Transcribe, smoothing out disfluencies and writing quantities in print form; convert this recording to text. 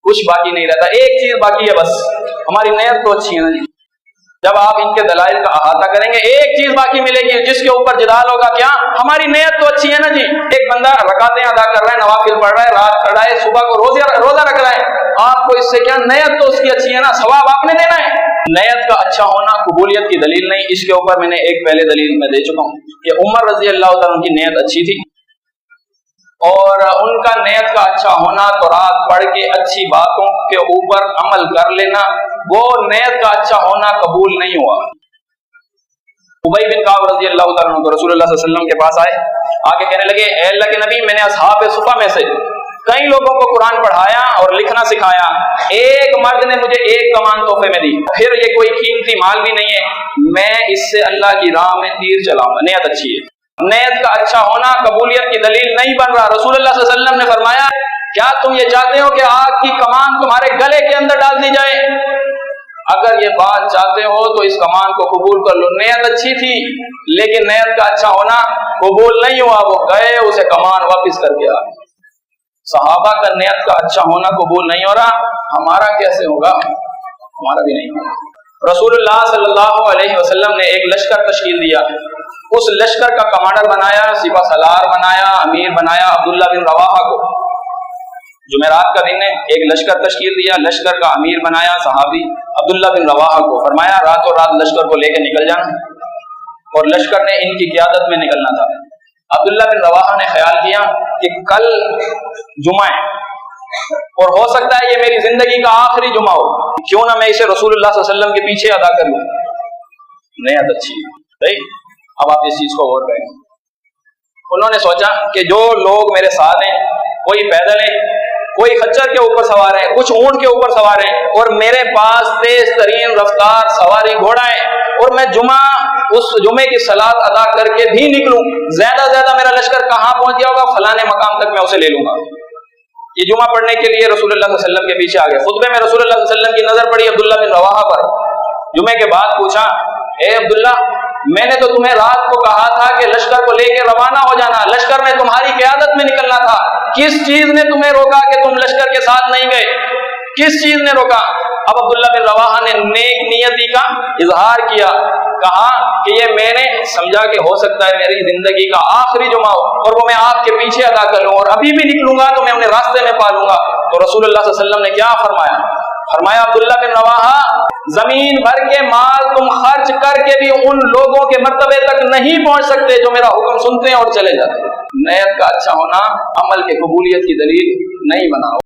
کچھ باقی نہیں رہتا. ایک چیز باقی ہے بس, ہماری نیت تو اچھی ہے نا جی. جب آپ ان کے دلائل کا احاطہ کریں گے ایک چیز باقی ملے گی جس کے اوپر جدال ہوگا, کیا؟ ہماری نیت تو اچھی ہے نا جی. ایک بندہ رکعتیں ادا کر رہا ہے, نوافل پڑھ رہا ہے, رات کھڑا ہے, صبح کو روزہ رکھ رہا ہے, آپ کو اس سے کیا؟ نیت تو اس کی اچھی ہے نا, ثواب آپ نے دینا ہے. نیت کا اچھا ہونا قبولیت کی دلیل نہیں. اس کے اوپر میں نے ایک پہلے دلیل میں دے چکا ہوں کہ عمر رضی اللہ تعالیٰ کی نیت اچھی تھی, اور ان کا نیت کا اچھا ہونا تو رات پڑھ کے اچھی باتوں کے اوپر عمل کر لینا, وہ نیت کا اچھا ہونا قبول نہیں ہوا. ابی بن کعب رضی اللہ تعالیٰ عنہ رسول اللہ صلی اللہ علیہ وسلم کے پاس آئے, آگے کہنے لگے اے اللہ کے نبی, میں نے اصحاب صفہ میں سے کئی لوگوں کو قرآن پڑھایا اور لکھنا سکھایا, ایک مرد نے مجھے ایک کمان تحفے میں دی, پھر یہ کوئی قیمتی مال بھی نہیں ہے, میں اس سے اللہ کی راہ میں تیر چلاؤں گا. نیت اچھی ہے. نیت کا اچھا ہونا قبولیت کی دلیل نہیں بن رہا. رسول اللہ صلی اللہ علیہ وسلم نے فرمایا, کیا تم یہ چاہتے ہو کہ آگ کی کمان تمہارے گلے کے اندر ڈال دی جائے؟ اگر یہ بات چاہتے ہو تو اس کمان کو قبول کر لو. نیت اچھی تھی لیکن نیت کا اچھا ہونا قبول نہیں ہوا, وہ گئے اسے کمان واپس کر کے آئے. صحابہ کا نیت کا اچھا ہونا قبول نہیں ہو رہا, ہمارا کیسے ہوگا؟ ہمارا بھی نہیں ہوگا. رسول اللہ صلی اللہ علیہ وسلم نے ایک لشکر تشکیل دیا, اس لشکر کا کمانڈر بنایا, سپہ سالار بنایا, امیر بنایا عبداللہ بن رواحہ کو. جمعرات کا دن ہے, ایک لشکر تشکیل دیا, لشکر کا امیر بنایا صحابی عبداللہ بن رواحہ کو. فرمایا راتوں رات لشکر کو لے کے نکل جانا, اور لشکر نے ان کی قیادت میں نکلنا تھا. عبداللہ بن رواحہ نے خیال کیا کہ کل جمعہ ہے اور ہو سکتا ہے یہ میری زندگی کا آخری جمعہ ہو, کیوں نہ میں اسے رسول اللہ صلی اللہ علیہ وسلم کے پیچھے ادا کر لوں. نیت اچھی ہے. اب آپ اس چیز کو غور کریں. انہوں نے سوچا کہ جو لوگ میرے ساتھ ہیں, کوئی پیدل ہے, کوئی خچر کے اوپر سوار ہے, کچھ اونٹ کے اوپر سوار ہے, اور میرے پاس تیز ترین رفتار سواری گھوڑا ہے, اور میں اس جمعے کی صلاۃ ادا کر کے بھی نکلوں, زیادہ سے زیادہ میرا لشکر کہاں پہنچ گیا ہوگا؟ فلانے مقام تک میں اسے لے لوں گا. یہ جمعہ پڑھنے کے لیے رسول اللہ صلی اللہ علیہ وسلم کے پیچھے آ گئے. خطبے میں رسول اللہ صلی اللہ علیہ وسلم کی نظر پڑی عبداللہ بن رواحہ پر. جمعے کے بعد پوچھا, اے عبداللہ, میں نے تو تمہیں رات کو کہا تھا کہ لشکر کو لے کے روانہ ہو جانا, لشکر میں تمہاری قیادت میں نکلنا تھا, کس چیز نے تمہیں روکا کہ تم لشکر کے ساتھ نہیں گئے؟ کس چیز نے روکا؟ اب عبداللہ بن رواحہ نے نیک نیتی کا اظہار کیا, کہا کہ یہ میں نے سمجھا کہ ہو سکتا ہے میری زندگی کا آخری جمعہ ہو, اور وہ میں آپ کے پیچھے ادا کر لوں, اور ابھی بھی نکلوں گا تو میں انہیں راستے میں پا لوں گا. تو رسول اللہ صلی اللہ علیہ وسلم نے کیا فرمایا؟ فرمایا عبداللہ بن رواحہ, زمین بھر کے مال تم خرچ کر کے بھی ان لوگوں کے مرتبے تک نہیں پہنچ سکتے جو میرا حکم سنتے ہیں اور چلے جاتے ہیں. نیت کا اچھا ہونا عمل کے قبولیت کی دلیل نہیں بنا.